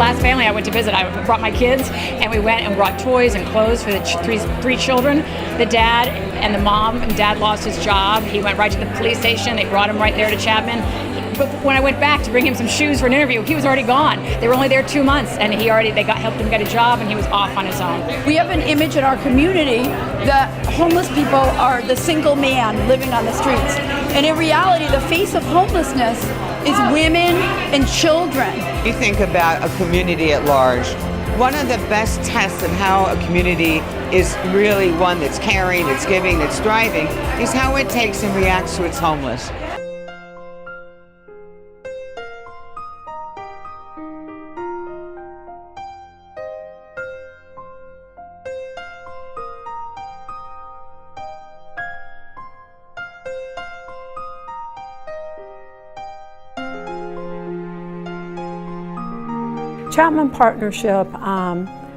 last family I went to visit, I brought my kids, and we went and brought toys and clothes for the three children. The dad and the mom, and dad lost his job. He went right to the police station. They brought him right there to Chapman. But when I went back to bring him some shoes for an interview, he was already gone. They were only there 2 months, and they helped him get a job, and he was off on his own. We have an image in our community that homeless people are the single man living on the streets. And in reality, the face of homelessness is women and children. You think about a community at large. One of the best tests of how a community is really one that's caring, that's giving, that's thriving, is how it takes and reacts to its homeless. Chapman Partnership,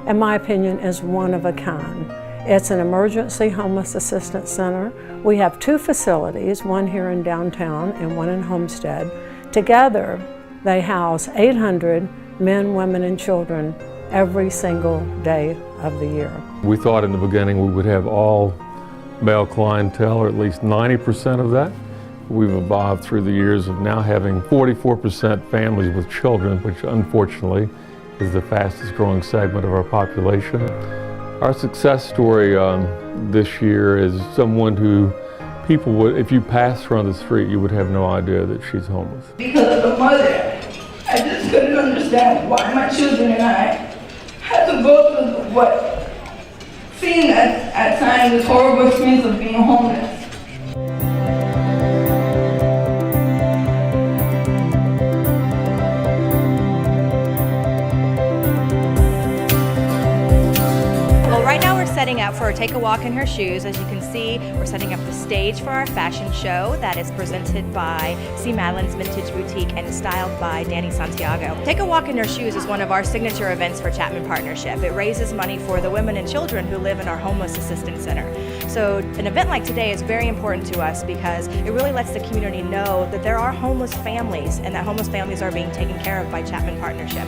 in my opinion, is one of a kind. It's an emergency homeless assistance center. We have 2 facilities, one here in downtown and one in Homestead. Together, they house 800 men, women, and children every single day of the year. We thought in the beginning we would have all male clientele, or at least 90% of that. We've evolved through the years of now having 44% families with children, which unfortunately is the fastest growing segment of our population. Our success story this year is someone who people would, if you passed her on the street, you would have no idea that she's homeless. Because of the mother, I just couldn't understand why my children and I had to go through what seemed at times as horrible experience of being homeless. Setting up for Take a Walk in Her Shoes. As you can see, we're setting up the stage for our fashion show that is presented by C. Madeline's Vintage Boutique and styled by Danny Santiago. Take a Walk in Her Shoes is one of our signature events for Chapman Partnership. It raises money for the women and children who live in our homeless assistance center. So an event like today is very important to us because it really lets the community know that there are homeless families and that homeless families are being taken care of by Chapman Partnership.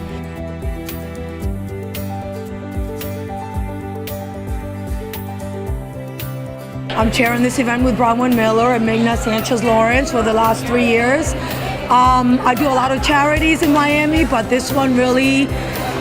I'm chairing this event with Bronwyn Miller and Magna Sanchez Lawrence for the last 3 years. I do a lot of charities in Miami, but this one really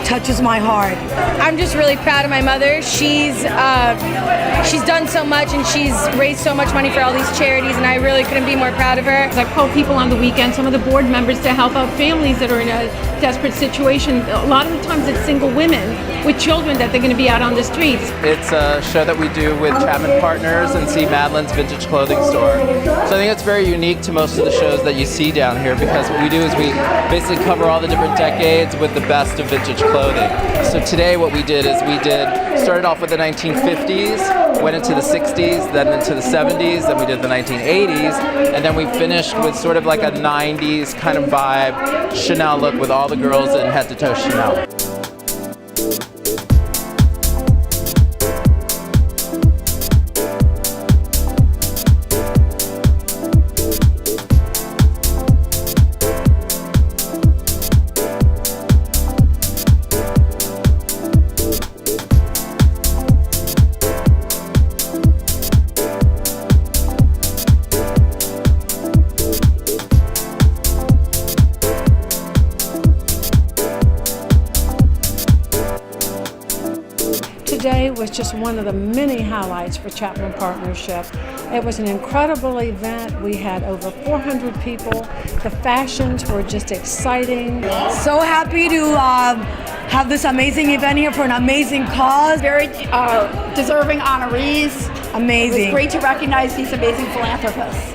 touches my heart. I'm just really proud of my mother. She's done so much and she's raised so much money for all these charities, and I really couldn't be more proud of her. I call people on the weekend, some of the board members, to help out families that are in a desperate situation. A lot of the times it's single women with children that they're going to be out on the streets. It's a show that we do with Chapman Partners and C. Madeline's Vintage Clothing Store. So I think it's very unique to most of the shows that you see down here, because what we do is we basically cover all the different decades with the best of vintage clothing. So today what we did is started off with the 1950s, went into the 60s, then into the 70s, then we did the 1980s, and then we finished with sort of like a 90s kind of vibe Chanel look with all the girls in head-to-toe Chanel. Today was just one of the many highlights for Chapman Partnership. It was an incredible event. We had over 400 people. The fashions were just exciting. So happy to have this amazing event here for an amazing cause. Very deserving honorees. Amazing. It was great to recognize these amazing philanthropists.